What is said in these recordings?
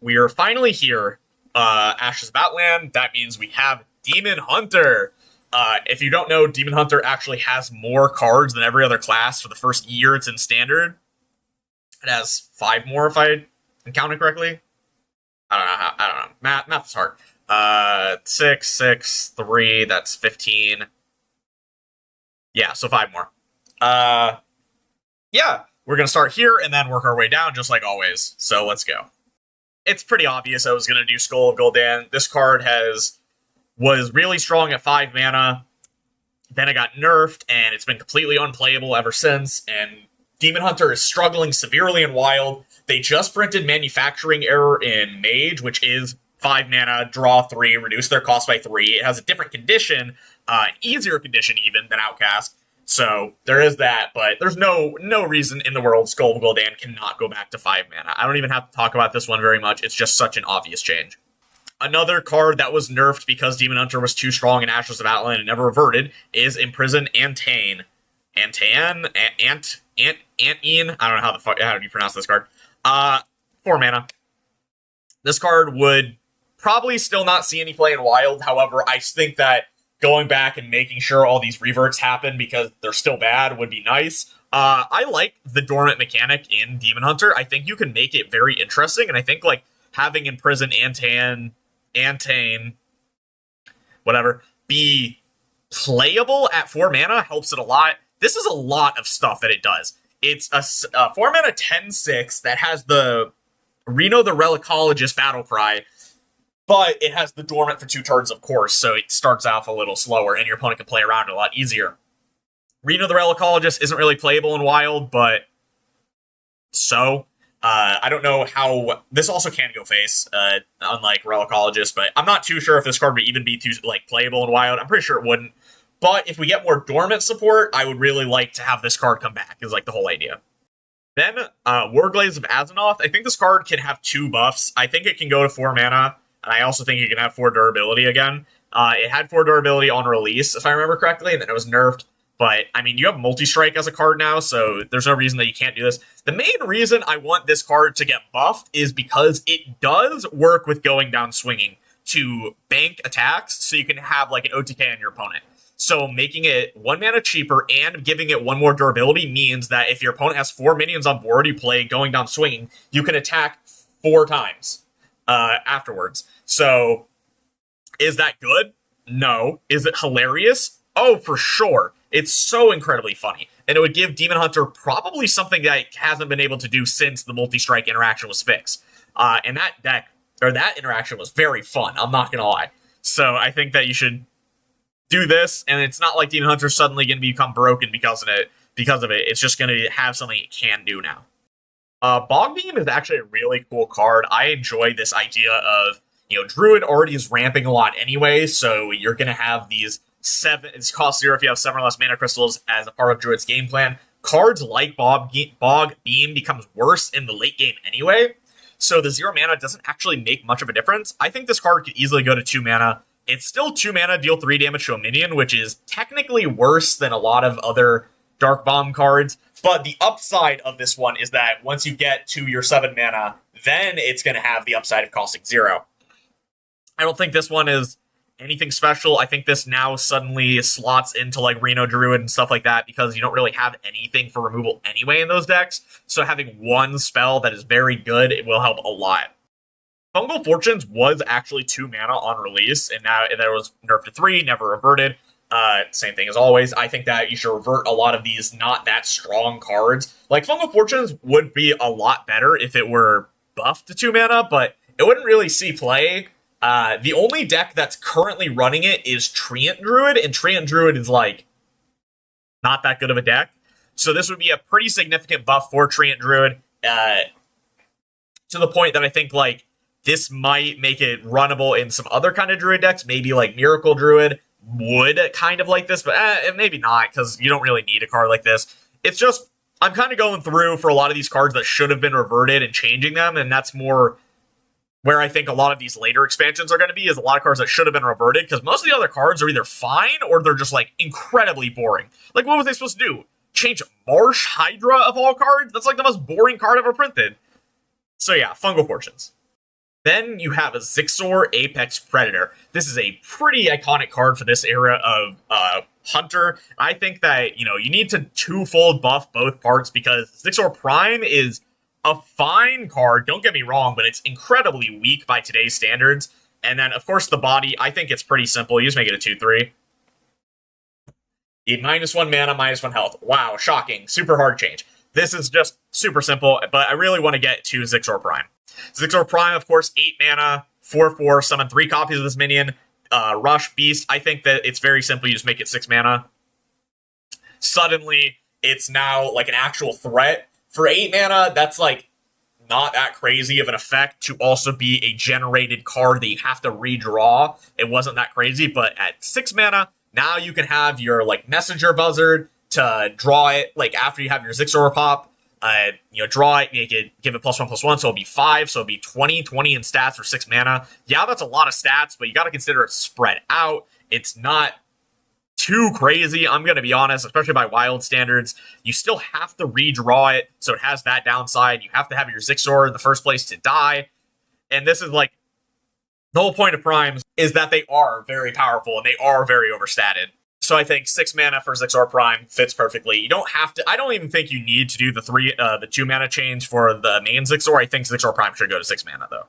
we are finally here. Ashes of Outland. That means we have Demon Hunter. If you don't know, Demon Hunter actually has more cards than every other class for the first year it's in Standard. It has 5 more, if I am counting correctly. I don't know. Math is hard. 6, 6, 3, that's 15. Yeah, so 5 more. Yeah, we're going to start here and then work our way down, just like always. So let's go. It's pretty obvious I was going to do Skull of Gul'dan. This card was really strong at 5 mana. Then it got nerfed, and it's been completely unplayable ever since. And Demon Hunter is struggling severely in Wild. They just printed Manufacturing Error in Mage, which is 5 mana, draw 3, reduce their cost by 3. It has a different condition, an easier condition even than Outcast. So there is that, but there's no reason in the world Skull of Gul'dan cannot go back to 5 mana. I don't even have to talk about this one very much. It's just such an obvious change. Another card that was nerfed because Demon Hunter was too strong in Ashes of Outland and never reverted is Imprison Antane. Antane? Antine? I don't know how do you pronounce this card. 4 mana. This card would probably still not see any play in Wild. However, I think that going back and making sure all these reverts happen because they're still bad would be nice. I like the dormant mechanic in Demon Hunter. I think you can make it very interesting, and I think like having Imprison Antane, whatever, be playable at 4 mana helps it a lot. This is a lot of stuff that it does. It's a 4 mana 10/6 that has the Reno the Relicologist battle cry, but it has the dormant for 2 turns, of course, so it starts off a little slower, and your opponent can play around it a lot easier. Reno the Relicologist isn't really playable in Wild, but so I don't know how this also can go face, unlike Relicologist, but I'm not too sure if this card would even be too playable in Wild. I'm pretty sure it wouldn't. But if we get more dormant support, I would really like to have this card come back, is like the whole idea. Then, Warblades of Azzinoth. I think this card can have 2 buffs. I think it can go to 4 mana, and I also think it can have 4 durability again. It had 4 durability on release, if I remember correctly, and then it was nerfed. But, I mean, you have multi-strike as a card now, so there's no reason that you can't do this. The main reason I want this card to get buffed is because it does work with going down swinging to bank attacks, so you can have, like, an OTK on your opponent. So making it 1 mana cheaper and giving it 1 more durability means that if your opponent has 4 minions on board, you play going down swinging, you can attack 4 times afterwards. So, is that good? No. Is it hilarious? Oh, for sure. It's so incredibly funny. And it would give Demon Hunter probably something that it hasn't been able to do since the multi-strike interaction was fixed. And that interaction was very fun, I'm not gonna lie. So I think that you should do this, and it's not like Demon Hunter's suddenly going to become broken because of it. It's just going to have something it can do now. Bog Beam is actually a really cool card. I enjoy this idea of, Druid already is ramping a lot anyway, so you're going to have these 7, it's cost 0 if you have 7 or less mana crystals as a part of Druid's game plan. Cards like Bog Beam becomes worse in the late game anyway, so the 0 mana doesn't actually make much of a difference. I think this card could easily go to 2 mana. It's still 2 mana, deal 3 damage to a minion, which is technically worse than a lot of other Dark Bomb cards. But the upside of this one is that once you get to your 7 mana, then it's going to have the upside of costing 0. I don't think this one is anything special. I think this now suddenly slots into like Reno Druid and stuff like that because you don't really have anything for removal anyway in those decks. So having 1 spell that is very good, it will help a lot. Fungal Fortunes was actually 2 mana on release, and now there was nerfed to 3, never reverted. Same thing as always. I think that you should revert a lot of these not that strong cards. Like, Fungal Fortunes would be a lot better if it were buffed to 2 mana, but it wouldn't really see play. The only deck that's currently running it is Treant Druid, and Treant Druid is, like, not that good of a deck. So this would be a pretty significant buff for Treant Druid, to the point that I think, like, this might make it runnable in some other kind of Druid decks. Maybe like Miracle Druid would kind of like this, but maybe not, because you don't really need a card like this. It's just, I'm kind of going through for a lot of these cards that should have been reverted and changing them, and that's more where I think a lot of these later expansions are going to be, is a lot of cards that should have been reverted, because most of the other cards are either fine, or they're just like incredibly boring. Like, what was they supposed to do? Change Marsh Hydra of all cards? That's like the most boring card ever printed. So yeah, Fungal Fortunes. Then you have a Zixor Apex Predator. This is a pretty iconic card for this era of Hunter. I think that, you need to twofold buff both parts because Zixor Prime is a fine card, don't get me wrong, but it's incredibly weak by today's standards. And then, of course, the body, I think it's pretty simple. You just make it a 2/3. You -1 mana, -1 health. Wow, shocking. Super hard change. This is just super simple, but I really want to get to Zixor Prime. Zixor Prime, of course, 8 mana, 4/4, summon 3 copies of this minion. Rush, Beast, I think that it's very simple. You just make it 6 mana. Suddenly, it's now like an actual threat. For 8 mana, that's like not that crazy of an effect to also be a generated card that you have to redraw. It wasn't that crazy, but at 6 mana, now you can have your like Messenger Buzzard to draw it like after you have your Zixor pop. Draw it, make it, give it +1/+1, so it'll be 5, so it'll be 20 in stats for 6 mana. Yeah, that's a lot of stats, but you got to consider it spread out. It's not too crazy, I'm going to be honest, especially by wild standards. You still have to redraw it, so it has that downside. You have to have your Zixor in the first place to die. And this is like, the whole point of primes is that they are very powerful and they are very overstated. So I think 6 mana for Zixor Prime fits perfectly. You don't have to, I don't even think you need to do the 2 mana change for the main Zixor. I think Zixor Prime should go to 6 mana though.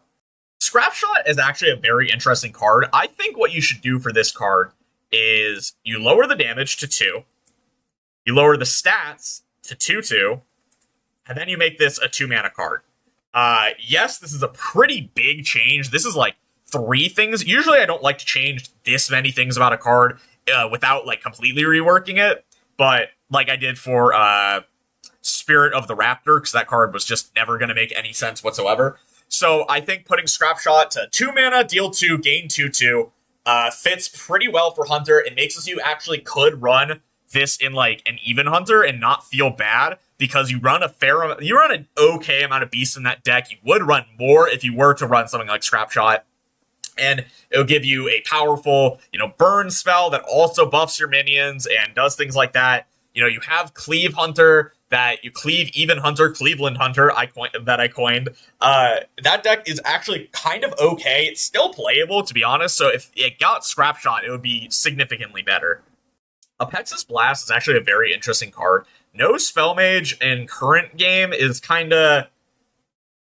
Scrapshot is actually a very interesting card. I think what you should do for this card is you lower the damage to 2, you lower the stats to 2/2, and then you make this a 2 mana card. Yes, this is a pretty big change. This is like 3 things. Usually I don't like to change this many things about a card without like completely reworking it, but like I did for Spirit of the Raptor, because that card was just never going to make any sense whatsoever. So I think putting Scrapshot to 2 mana, deal 2, gain 2/2 fits pretty well for Hunter. It makes us you actually could run this in like an even Hunter and not feel bad because you run an okay amount of beasts in that deck. You would run more if you were to run something like Scrapshot. And it'll give you a powerful, burn spell that also buffs your minions and does things like that. You have Cleave Hunter, that you cleave even Hunter, Cleveland Hunter, I coined. That deck is actually kind of okay. It's still playable, to be honest. So if it got Scrapshot, it would be significantly better. Apexis Blast is actually a very interesting card. No Spell Mage in current game is kind of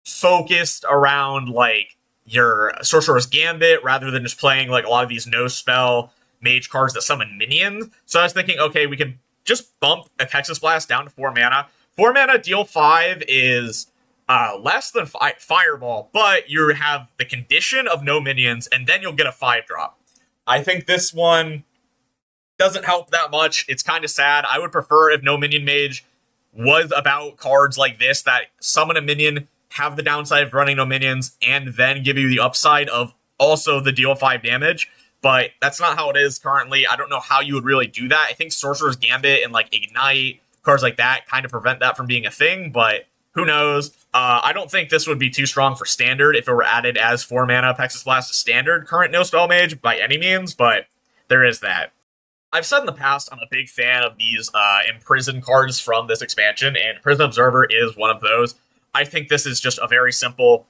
focused around like your Sorcerer's Gambit rather than just playing like a lot of these no spell mage cards that summon minions. So I was thinking, okay, we can just bump Apexis Blast down to 4 mana. 4 mana, deal 5 is less than Fireball, but you have the condition of no minions, and then you'll get a 5-drop. I think this one doesn't help that much. It's kind of sad. I would prefer if No Minion Mage was about cards like this that summon a minion, have the downside of running no minions, and then give you the upside of also the deal 5 damage. But that's not how it is currently. I don't know how you would really do that. I think Sorcerer's Gambit and like Ignite, cards like that kind of prevent that from being a thing, but who knows? I don't think this would be too strong for Standard if it were added as 4 mana Apexis Blast to Standard current No Spell Mage by any means, but there is that. I've said in the past, I'm a big fan of these Imprison cards from this expansion, and Prison Observer is one of those. I think this is just a very simple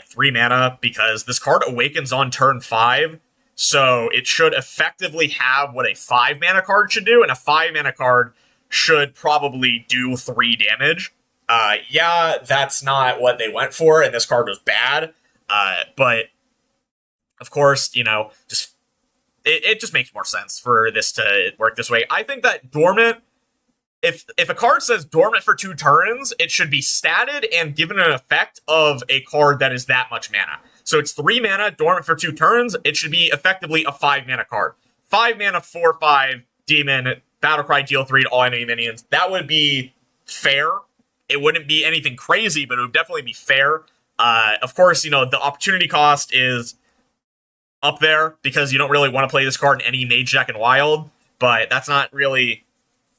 3 mana, because this card awakens on turn 5, so it should effectively have what a 5 mana card should do, and a 5 mana card should probably do 3 damage. Yeah, that's not what they went for, and this card was bad, but of course, just it just makes more sense for this to work this way. I think that Dormant, if a card says Dormant for 2 turns, it should be statted and given an effect of a card that is that much mana. So it's 3 mana, Dormant for 2 turns, it should be effectively a 5 mana card. 5 mana, 4/5, Demon, Battlecry, deal 3 to all enemy minions. That would be fair. It wouldn't be anything crazy, but it would definitely be fair. Of course, the opportunity cost is up there because you don't really want to play this card in any Mage deck in Wild, but that's not really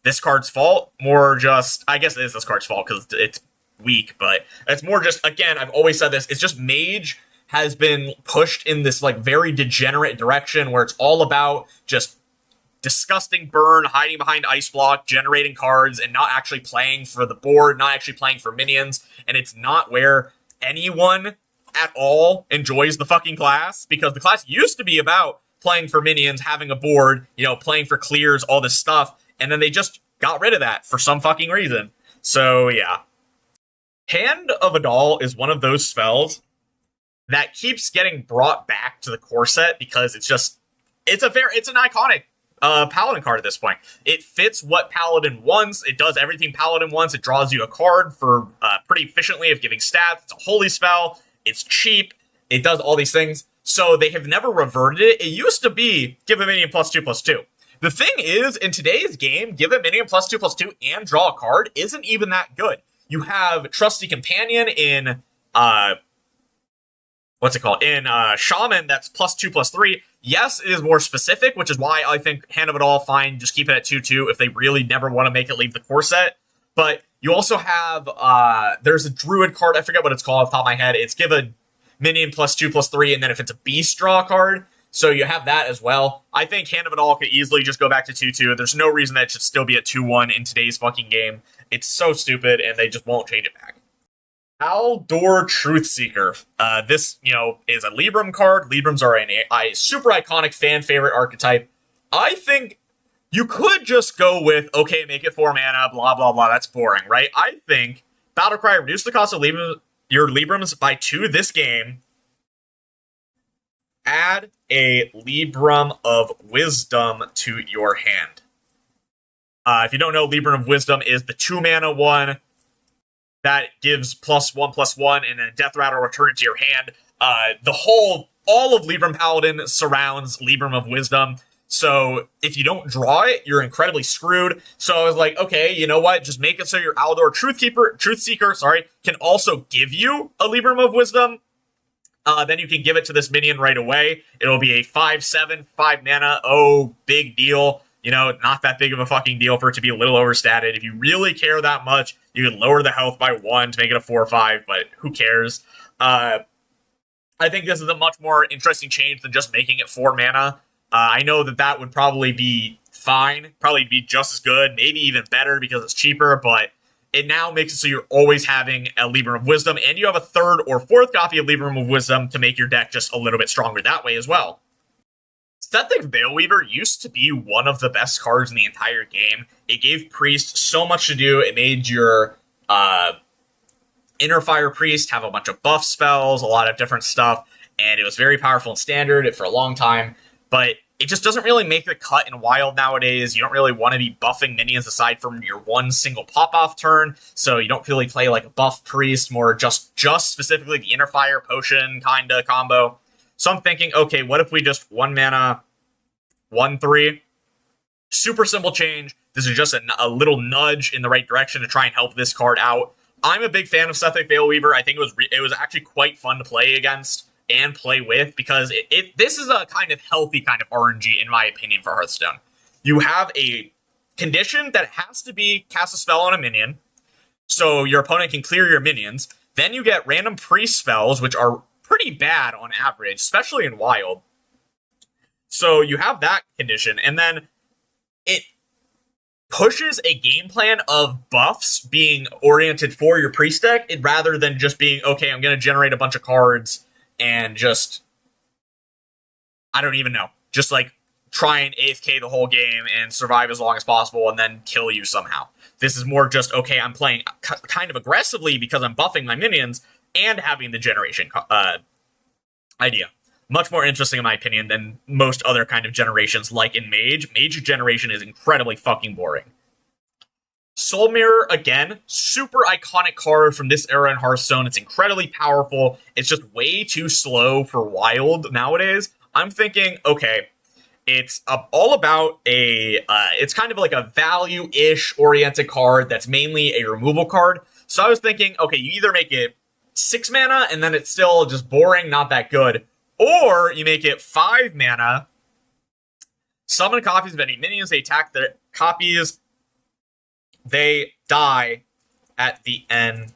this card's fault. More just, I guess it is this card's fault because it's weak, but it's more just, again, I've always said this, it's just Mage has been pushed in this like very degenerate direction where it's all about just disgusting burn, hiding behind Ice Block, generating cards, and not actually playing for the board, not actually playing for minions, and it's not where anyone at all enjoys the fucking class, because the class used to be about playing for minions, having a board, playing for clears, all this stuff, and then they just got rid of that for some fucking reason. So, yeah. Hand of Adal is one of those spells that keeps getting brought back to the core set because it's an iconic Paladin card at this point. It fits what Paladin wants. It does everything Paladin wants. It draws you a card for pretty efficiently of giving stats. It's a holy spell. It's cheap. It does all these things. So they have never reverted it. It used to be give a minion +2/+2. The thing is, in today's game, give a minion +2/+2 and draw a card isn't even that good. You have Trusty Companion in Shaman, that's +2/+3. Yes, it is more specific, which is why I think Hand of Adal, fine, just keep it at 2/2 if they really never want to make it leave the core set. But you also have, there's a Druid card, I forget what it's called off the top of my head. It's give a minion +2/+3, and then if it's a beast, draw a card. So you have that as well. I think Hand of Adal could easily just go back to 2/2. There's no reason that it should still be at 2/1 in today's fucking game. It's so stupid, and they just won't change it back. Aldor Truthseeker. This, is a Libram card. Librams are a super iconic fan favorite archetype. I think you could just go with, okay, make it 4 mana, blah, blah, blah. That's boring, right? I think Battlecry, reduce the cost of your Librams by 2 this game. Add a Libram of Wisdom to your hand. If you don't know, Libram of Wisdom is the 2 mana one that gives +1/+1, and then Death Rattle, return it to your hand. All of Libram Paladin surrounds Libram of Wisdom. So if you don't draw it, you're incredibly screwed. So I was like, okay, you know what? Just make it so your Aldor Truthseeker, can also give you a Libram of Wisdom. Then you can give it to this minion right away. It'll be a 5/7, 5 mana. Oh, big deal. Not that big of a fucking deal for it to be a little overstated. If you really care that much, you can lower the health by 1 to make it a 4/5, but who cares? I think this is a much more interesting change than just making it 4 mana. I know that would probably be fine, probably be just as good, maybe even better because it's cheaper, but it now makes it so you're always having a Libram of Wisdom, and you have a 3rd or 4th copy of Libram of Wisdom to make your deck just a little bit stronger that way as well. Sethekk Veilweaver used to be one of the best cards in the entire game. It gave Priest so much to do. It made your Inner Fire Priest have a bunch of buff spells, a lot of different stuff, and it was very powerful in Standard for a long time, but it just doesn't really make the cut in Wild nowadays. You don't really want to be buffing minions aside from your one single pop-off turn, so you don't really play like a buff Priest, more just specifically the Inner Fire Potion kinda combo. So I'm thinking, okay, what if we just 1 mana, 1/3? Super simple change. This is just a little nudge in the right direction to try and help this card out. I'm a big fan of Sethekk Veilweaver. I think it was actually quite fun to play against and play with, because this is a kind of healthy kind of RNG, in my opinion, for Hearthstone. You have a condition that has to be cast a spell on a minion, so your opponent can clear your minions. Then you get random priest spells, which are pretty bad on average, especially in Wild. So you have that condition, and then it pushes a game plan of buffs being oriented for your priest deck, rather than just being, okay, I'm going to generate a bunch of cards and just, I don't even know, just like try and AFK the whole game and survive as long as possible and then kill you somehow. This is more just, okay, I'm playing kind of aggressively because I'm buffing my minions and having the generation idea. Much more interesting, in my opinion, than most other kind of generations, like in Mage. Mage generation is incredibly fucking boring. Soul Mirror, again, super iconic card from this era in Hearthstone. It's incredibly powerful. It's just way too slow for Wild nowadays. I'm thinking, okay, it's all about it's kind of like a value-ish oriented card that's mainly a removal card. So I was thinking, okay, you either make it 6 mana, and then it's still just boring, not that good. Or you make it 5 mana, summon copies of any minions, they attack their copies, they die at the end.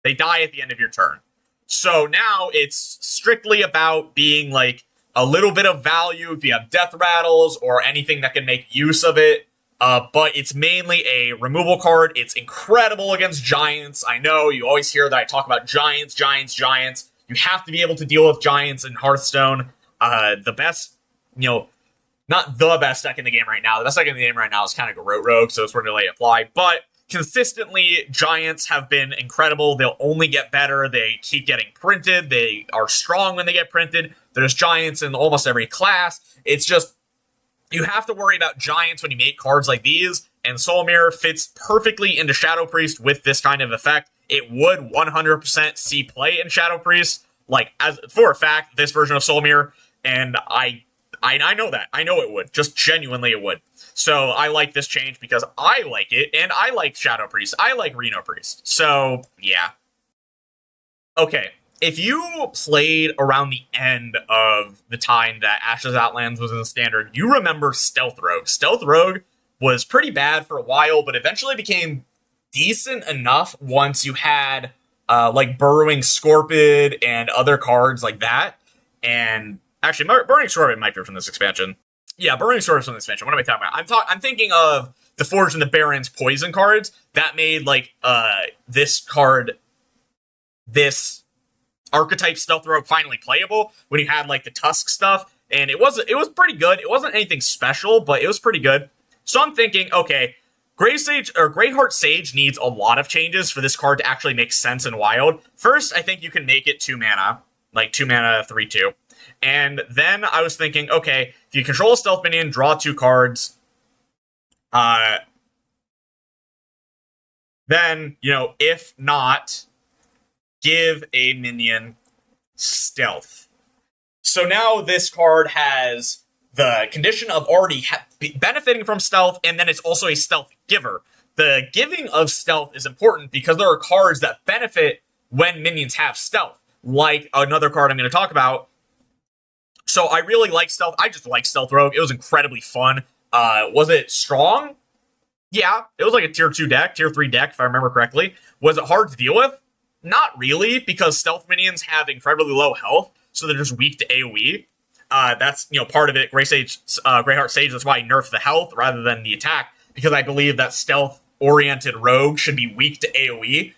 They die at the end of your turn. So now it's strictly about being like a little bit of value if you have death rattles or anything that can make use of it. but it's mainly a removal card. It's incredible against giants. I know you always hear that I talk about giants. You have to be able to deal with giants in Hearthstone. The best, not the best deck in the game right now. The best deck in the game right now is kind of Garrote Rogue, so it's where they apply. But consistently, giants have been incredible. They'll only get better. They keep getting printed. They are strong when they get printed. There's giants in almost every class. It's just, you have to worry about giants when you make cards like these, and Soul Mirror fits perfectly into Shadow Priest with this kind of effect. It would 100% see play in Shadow Priest, like, as for a fact, this version of Soul Mirror, and I know that. I know it would. Just genuinely it would. So I like this change because I like it, and I like Shadow Priest. I like Reno Priest. So, yeah. Okay, if you played around the end of the time that Ashes Outlands was in the standard, you remember Stealth Rogue. Stealth Rogue was pretty bad for a while, but eventually became decent enough once you had, like, Burrowing Scorpid and other cards like that. And actually, Burning Scorpid might be from this expansion. Yeah, Burning Scorpid from this expansion. What am I talking about? I'm thinking of the Forge and the Baron's poison cards that made, like, this card, this archetype Stealth Rogue finally playable when you had, like, the Tusk stuff. And it was pretty good. It wasn't anything special, but it was pretty good. So I'm thinking, okay, Greyheart Sage needs a lot of changes for this card to actually make sense in Wild. First, I think you can make it 2 mana, like 2 mana, 3/2. And then I was thinking, okay, if you control a stealth minion, draw 2 cards. Then, if not, give a minion stealth. So now this card has the condition of already benefiting from stealth, and then it's also a stealth giver. The giving of stealth is important because there are cards that benefit when minions have stealth, like another card I'm going to talk about. So I really like stealth. I just like Stealth Rogue. It was incredibly fun. Was it strong? Yeah, it was like a tier 2 deck, tier 3 deck, if I remember correctly. Was it hard to deal with? Not really, because stealth minions have incredibly low health, so they're just weak to AoE. That's, part of it. Greyheart Sage, that's why I nerfed the health rather than the attack, because I believe that stealth-oriented rogue should be weak to AoE.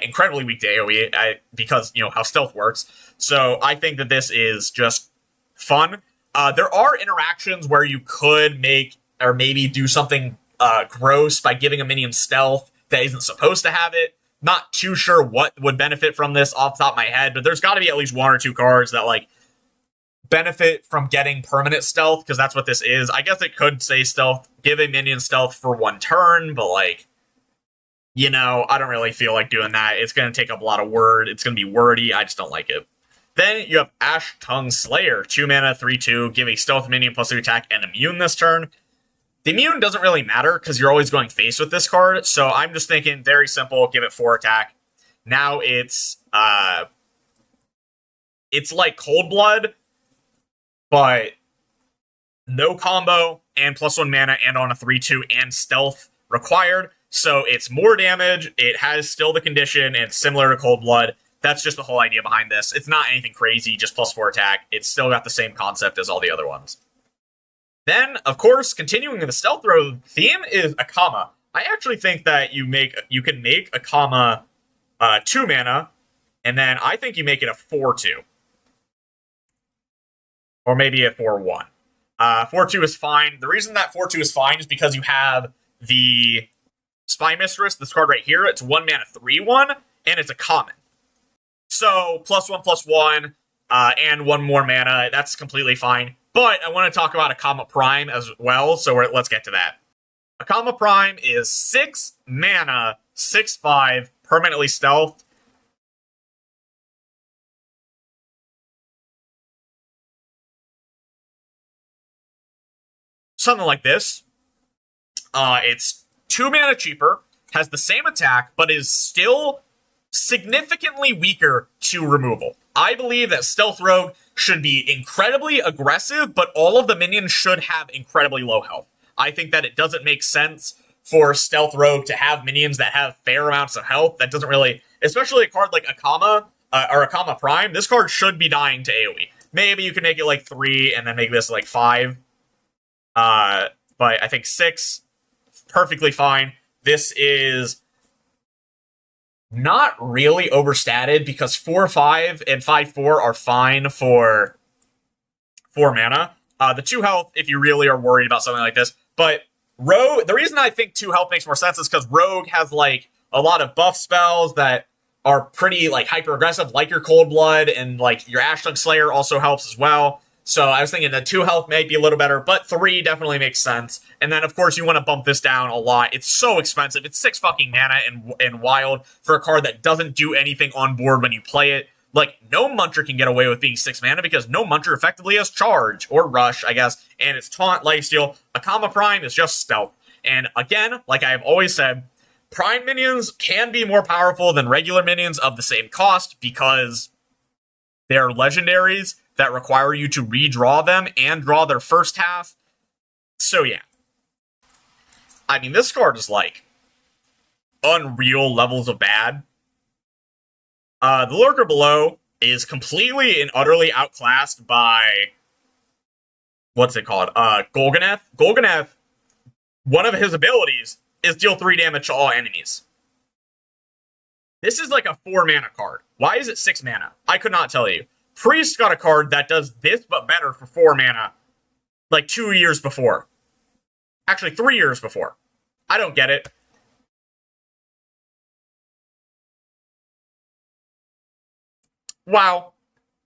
Incredibly weak to AoE, because, how stealth works. So I think that this is just fun. There are interactions where you could make, or maybe do something gross by giving a minion stealth that isn't supposed to have it. Not too sure what would benefit from this off the top of my head, but there's got to be at least 1 or 2 cards that, like, benefit from getting permanent stealth, because that's what this is. I guess it could say stealth, give a minion stealth for 1 turn, but, like, I don't really feel like doing that. It's going to take up a lot of word. It's going to be wordy. I just don't like it. Then you have Ash Tongue Slayer, 2 mana, 3/2, give a stealth minion +3 attack and immune this turn. The immune doesn't really matter because you're always going face with this card, so I'm just thinking very simple, give it 4 attack. Now it's like Cold Blood, but no combo and +1 mana and on a 3/2 and stealth required. So it's more damage, it has still the condition, and it's similar to Cold Blood. That's just the whole idea behind this. It's not anything crazy, just +4 attack. It's still got the same concept as all the other ones. Then, of course, continuing in the Stealth Rogue theme is Akama. I actually think that you can make Akama 2 mana, and then I think you make it a 4/2. Or maybe a 4/1. 4/2 is fine. The reason that 4/2 is fine is because you have the Spy Mistress, this card right here. It's 1 mana 3/1, and it's a common. So, +1/+1, and 1 more mana. That's completely fine. But I want to talk about Akama Prime as well, so let's get to that. Akama Prime is 6 mana, 6/5, permanently stealthed. Something like this. It's 2 mana cheaper, has the same attack, but is still significantly weaker to removal. I believe that Stealth Rogue should be incredibly aggressive, but all of the minions should have incredibly low health. I think that it doesn't make sense for Stealth Rogue to have minions that have fair amounts of health. That doesn't really, especially a card like Akama, or Akama Prime, this card should be dying to AoE. Maybe you can make it like 3 and then make this like 5. But I think 6 perfectly fine. This is not really overstated because 4/5 and 5/4 are fine for 4 mana. The 2 health, if you really are worried about something like this. But Rogue, the reason I think 2 health makes more sense is because Rogue has like a lot of buff spells that are pretty like hyper aggressive, like your Cold Blood, and like your Ashtung Slayer also helps as well. So I was thinking that 2 health may be a little better, but 3 definitely makes sense. And then of course you want to bump this down a lot. It's so expensive. It's 6 fucking mana and wild for a card that doesn't do anything on board when you play it. Like, no Muncher can get away with being 6 mana because no Muncher effectively has Charge, or Rush, I guess, and it's Taunt, Lifesteal. Akama Prime is just Stealth. And again, like I have always said, Prime minions can be more powerful than regular minions of the same cost because they're legendaries that require you to redraw them and draw their first half. So yeah. I mean, this card is like unreal levels of bad. The Lurker below is completely and utterly outclassed by, what's it called? Golganeth. Golganeth, one of his abilities is deal 3 damage to all enemies. This is like a 4 mana card. Why is it 6 mana? I could not tell you. Priest got a card that does this but better for 4 mana like 2 years before. Actually, 3 years before. I don't get it. Wow.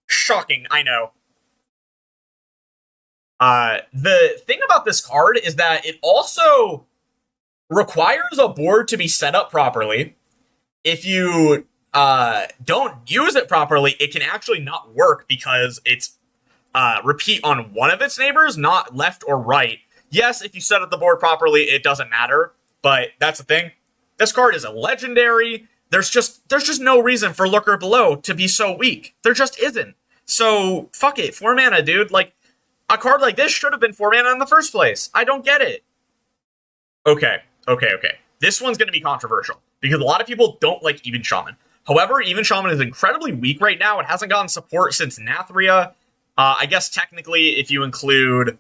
Shocking, I know. The thing about this card is that it also requires a board to be set up properly. If you don't use it properly, it can actually not work because it's repeat on one of its neighbors, not left or right. Yes, if you set up the board properly, it doesn't matter, but that's the thing. This card is a legendary. There's just no reason for Lurker below to be so weak. There just isn't. So, fuck it. 4 mana, dude. Like, a card like this should have been 4 mana in the first place. I don't get it. Okay. This one's going to be controversial because a lot of people don't like Even Shaman. However, Even Shaman is incredibly weak right now. It hasn't gotten support since Nathria. I guess technically, if you include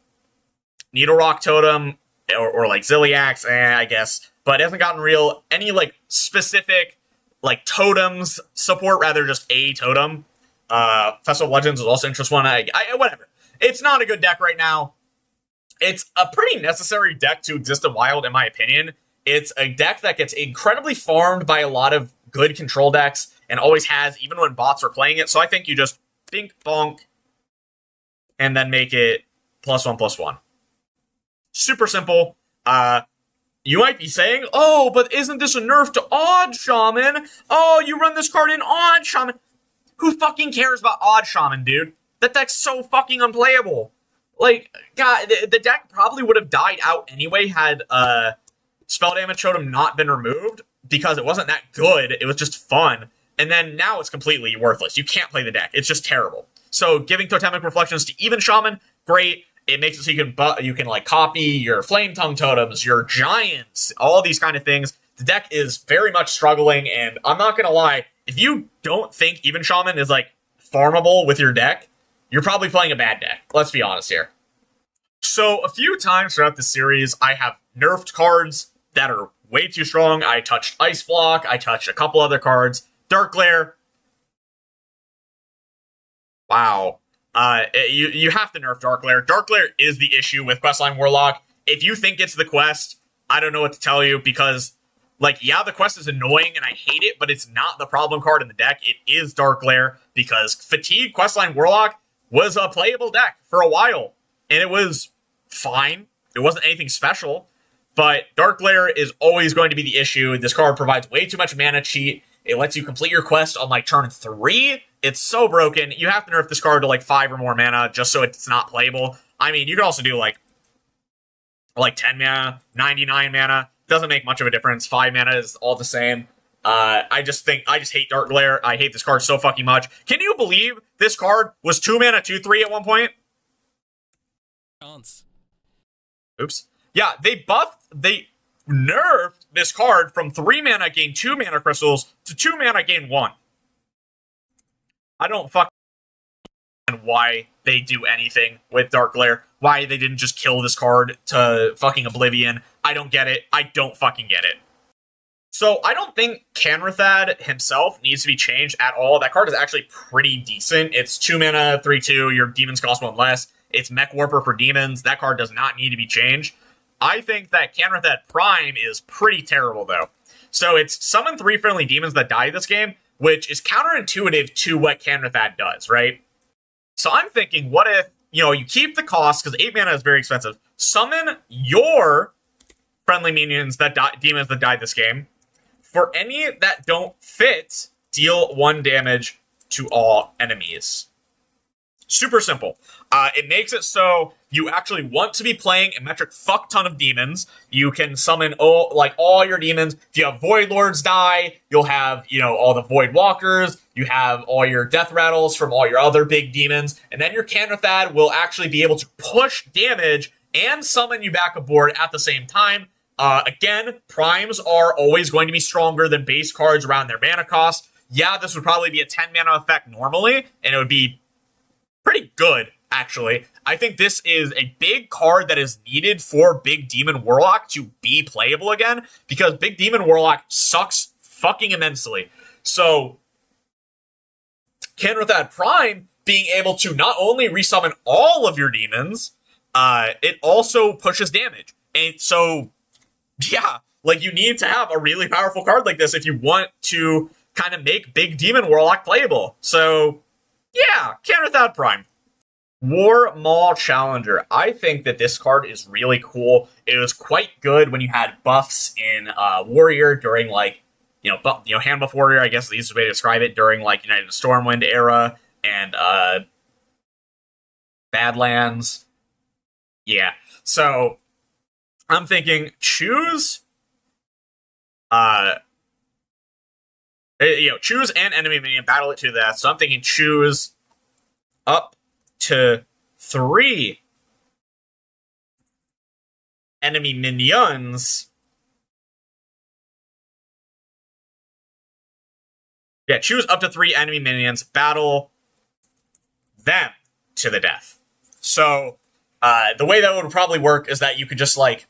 Needle Rock Totem or like Ziliax, I guess. But it hasn't gotten any like specific like totems support, rather just a totem. Festival of Legends is also interest one. Whatever. It's not a good deck right now. It's a pretty necessary deck to exist in Wild, in my opinion. It's a deck that gets incredibly farmed by a lot of good control decks, and always has, even when bots are playing it. So I think you just bink bonk, and then make it +1/+1. Super simple. You might be saying, oh, but isn't this a nerf to Odd Shaman? Oh, you run this card in Odd Shaman. Who fucking cares about Odd Shaman, dude? That deck's so fucking unplayable. Like, God, the deck probably would have died out anyway had Spell Damage Totem not been removed, because it wasn't that good. It was just fun. And then now it's completely worthless. You can't play the deck. It's just terrible. So giving Totemic Reflections to Even Shaman, great. It makes it so you can like copy your Flame Tongue totems, your giants, all these kind of things. The deck is very much struggling, and I'm not gonna lie, if you don't think Even Shaman is like farmable with your deck, you're probably playing a bad deck. Let's be honest here. So a few times throughout the series, I have nerfed cards that are way too strong. I touched Ice Block. I touched a couple other cards. Dark Glare. Wow. You have to nerf Dark Glare. Dark Glare is the issue with Questline Warlock. If you think it's the quest, I don't know what to tell you, because, like, yeah, the quest is annoying and I hate it, but it's not the problem card in the deck. It is Dark Glare, because Fatigue Questline Warlock was a playable deck for a while, and it was fine. It wasn't anything special, but Dark Glare is always going to be the issue. This card provides way too much mana cheat. It lets you complete your quest on, like, turn 3. It's so broken. You have to nerf this card to, like, 5 or more mana just so it's not playable. I mean, you can also do, like 10 mana, 99 mana. Doesn't make much of a difference. 5 mana is all the same. I just hate Dark Glare. I hate this card so fucking much. Can you believe this card was 2 mana, 2/3 at one point? Oops. Yeah, they nerfed this card from 3 mana gain 2 mana crystals to 2 mana gain 1. I don't fuck and why they do anything with Dark Glare. Why they didn't just kill this card to fucking oblivion. I don't get it. I don't fucking get it. So I don't think Canrathad himself needs to be changed at all. That card is actually pretty decent. It's 2 mana, 3/2, your demons cost 1 less. It's Mech Warper for demons. That card does not need to be changed. I think that Canrathad Prime is pretty terrible, though. So it's summon 3 friendly demons that die this game, which is counterintuitive to what Canrathad does, right? So I'm thinking, what if, you keep the cost, because 8 mana is very expensive. Summon your friendly minions demons that died this game. For any that don't fit, deal 1 damage to all enemies. Super simple. It makes it so you actually want to be playing a metric fuck ton of demons. You can summon all your demons. If you have Void Lords die, you'll have, all the Void Walkers. You have all your Death Rattles from all your other big demons. And then your Canrathad will actually be able to push damage and summon you back aboard at the same time. Again, primes are always going to be stronger than base cards around their mana cost. Yeah, this would probably be a 10 mana effect normally, and it would be pretty good, actually. I think this is a big card that is needed for Big Demon Warlock to be playable again, because Big Demon Warlock sucks fucking immensely. So, Canrathad Prime being able to not only resummon all of your demons, it also pushes damage. And so, yeah, you need to have a really powerful card like this if you want to kind of make Big Demon Warlock playable. So, yeah, Canrathad Prime. War Maul Challenger. I think that this card is really cool. It was quite good when you had buffs in Warrior during, hand buff Warrior, I guess is the easiest way to describe it, during, United Stormwind era and Badlands. Yeah, so I'm thinking choose choose an enemy minion, battle it to that. So I'm thinking choose up to 3 enemy minions. Yeah, choose up to 3 enemy minions, battle them to the death. So the way that would probably work is that you could just I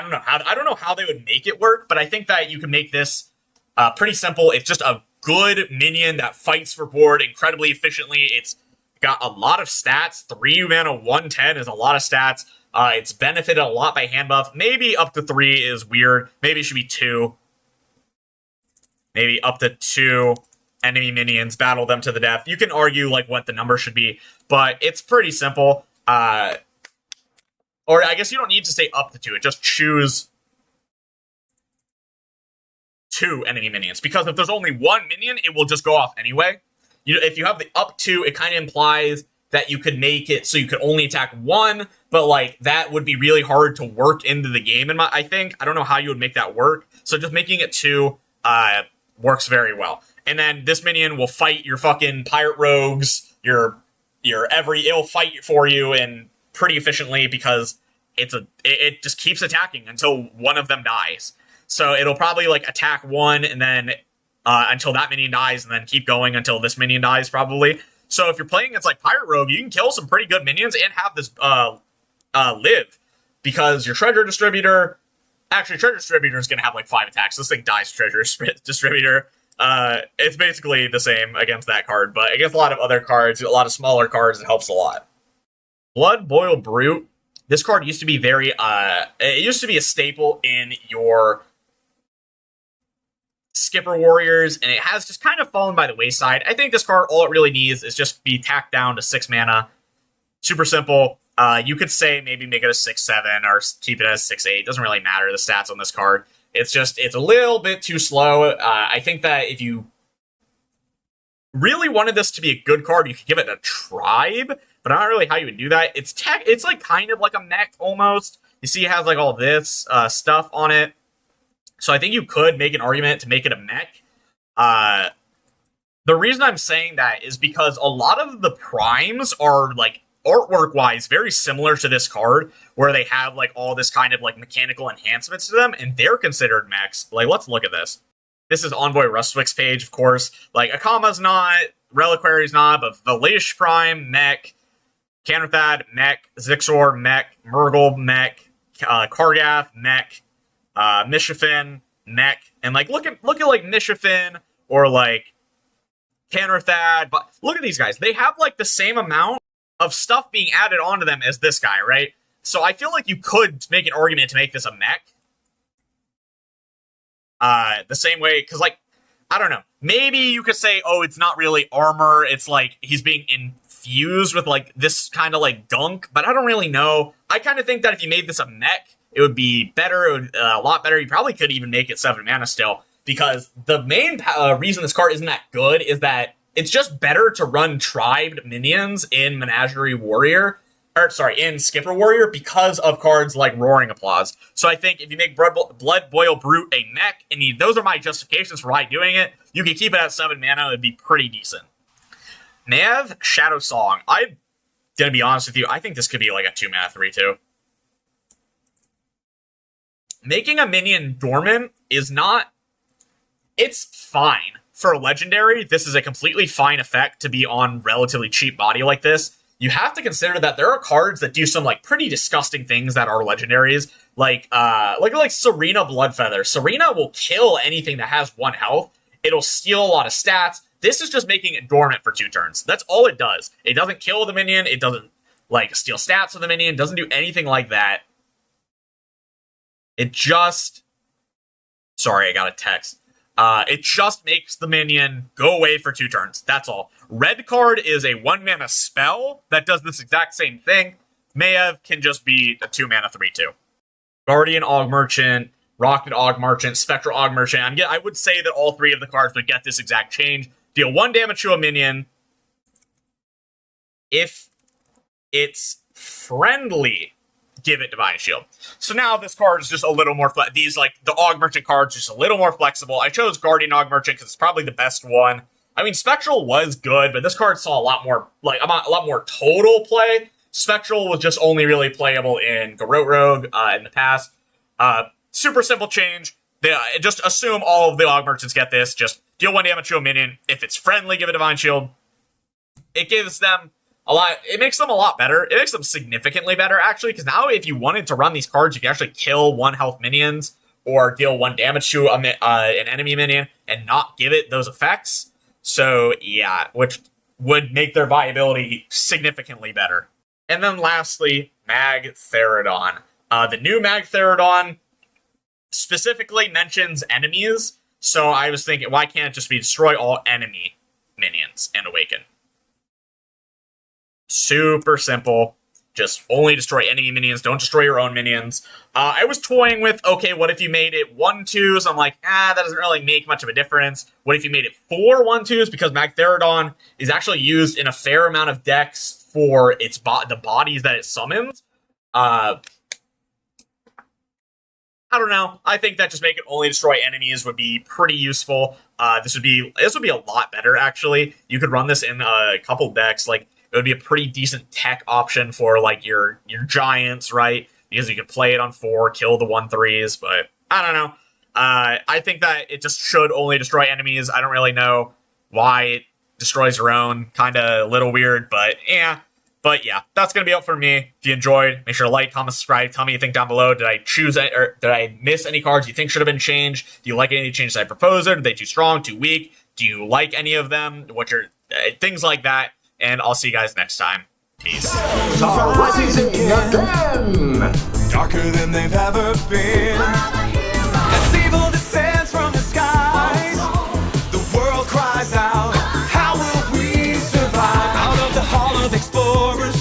don't know how they would make it work, but I think that you can make this pretty simple. It's just a good minion that fights for board incredibly efficiently. It's got a lot of stats. 3 mana 1/10 is a lot of stats. It's benefited a lot by hand buff. Maybe up to 3 is weird. Maybe it should be 2. Maybe up to 2 enemy minions, battle them to the death. You can argue what the number should be, but it's pretty simple. Or I guess you don't need to say up to 2. It just choose 2 enemy minions, because if there's only 1 minion, it will just go off anyway. If you have the up to, it kind of implies that you could make it so you could only attack 1, but that would be really hard to work into the game. I think I don't know how you would make that work. So just making it 2 works very well. And then this minion will fight your fucking pirate rogues. It'll fight for you and pretty efficiently, because it just keeps attacking until one of them dies. So it'll probably attack 1 and then until that minion dies, and then keep going until this minion dies probably. So if you're playing against Pirate Rogue, you can kill some pretty good minions and have this live, because your Treasure Distributor. Actually, Treasure Distributor is going to have 5 attacks. This thing dies Treasure Distributor. It's basically the same against that card, but against a lot of other cards, a lot of smaller cards, it helps a lot. Blood Boil Brute. This card used to be it used to be a staple in your Skipper Warriors, and it has just kind of fallen by the wayside. I think this card, all it really needs is just be tacked down to 6 mana. Super simple. You could say maybe make it a 6/7 or keep it as 6/8. Doesn't really matter, the stats on this card. It's a little bit too slow. I think that if you really wanted this to be a good card, you could give it a Tribe, but not really how you would do that. It's kind of like a mech almost. You see it has all this stuff on it. So I think you could make an argument to make it a mech. The reason I'm saying that is because a lot of the primes are artwork-wise very similar to this card, where they have all this kind of mechanical enhancements to them, and they're considered mechs. Let's look at this. This is Envoy Rustwick's page, of course. Akama's not Reliquary's not, but Valish Prime, mech. Canarthad, mech. Zixor, mech. Murgle, mech. Kargath, mech. Mishafin, mech. And like look at like Mishafin or like Canarthad. But look at these guys. They have like the same amount of stuff being added onto them as this guy, right? So I feel like you could make an argument to make this a mech. The same way, because like, I don't know. Maybe you could say, oh, it's not really armor. It's like he's being infused with like this kind of like gunk, but I don't really know. I kind of think that if you made this a mech, it would be better, it would, a lot better. You probably could even make it 7 mana still, because the main reason this card isn't that good is that it's just better to run tribed minions in Menagerie Warrior, or sorry, in Skipper Warrior, because of cards like Roaring Applause. So I think if you make Blood Boil Brute a mech, and those are my justifications for why doing it, you can keep it at 7 mana, it'd be pretty decent. Mav, Shadow Song. I'm gonna be honest with you, I think this could be like a 2 mana 3/2. Making a minion dormant is not... It's fine. For a legendary, this is a completely fine effect to be on relatively cheap body like this. You have to consider that there are cards that do some like pretty disgusting things that are legendaries, like Serena Bloodfeather. Serena will kill anything that has 1 health. It'll steal a lot of stats. This is just making it dormant for 2 turns. That's all it does. It doesn't kill the minion. It doesn't like steal stats of the minion. It doesn't do anything like that. It just... Sorry, I got a text. It just makes the minion go away for 2 turns. That's all. Red card is a 1 mana spell that does this exact same thing. Mayev can just be a 2 mana 3/2. Guardian Og Merchant, Rocket Og Merchant, Spectral Og Merchant. I would say that all 3 of the cards would get this exact change. Deal 1 damage to a minion if it's friendly. Give it Divine Shield. So now this card is just a little more these like the Og Merchant cards just a little more flexible. I chose Guardian Og Merchant because it's probably the best one. I mean, Spectral was good, but this card saw a lot more total play. Spectral was just only really playable in Garrote Rogue in the past. Super simple change. Just assume all of the Og Merchants get this. Just deal 1 damage to a minion. If it's friendly, give it Divine Shield. It gives them a lot. It makes them a lot better. It makes them significantly better, actually, because now if you wanted to run these cards, you can actually kill 1 health minions or deal 1 damage to an enemy minion and not give it those effects. So, yeah, which would make their viability significantly better. And then lastly, Mag Theridon. The new Mag Theridon specifically mentions enemies, so I was thinking, why can't it just be destroy all enemy minions and awaken? Super simple. Just only destroy enemy minions. Don't destroy your own minions. I was toying with, okay, what if you made it 1/2s? I'm like, that doesn't really make much of a difference. What if you made it 4 1/2s? Because Mag Theridon is actually used in a fair amount of decks for its the bodies that it summons. I don't know. I think that just make it only destroy enemies would be pretty useful. This would be a lot better, actually. You could run this in a couple decks. Like, it would be a pretty decent tech option for like your giants, right? Because you could play it on 4, kill the 1/3s, but I don't know. I think that it just should only destroy enemies. I don't really know why it destroys your own. Kind of a little weird, but yeah. But yeah, that's going to be it for me. If you enjoyed, make sure to like, comment, subscribe. Tell me what you think down below. Did I choose it, or did I miss any cards you think should have been changed? Do you like any changes I proposed? Are they too strong, too weak? Do you like any of them? What's your things like that? And I'll see you guys next time. Peace. Darker than they've ever been. As evil descends from the skies, the world cries out, how will we survive? Out of the hall of explorers,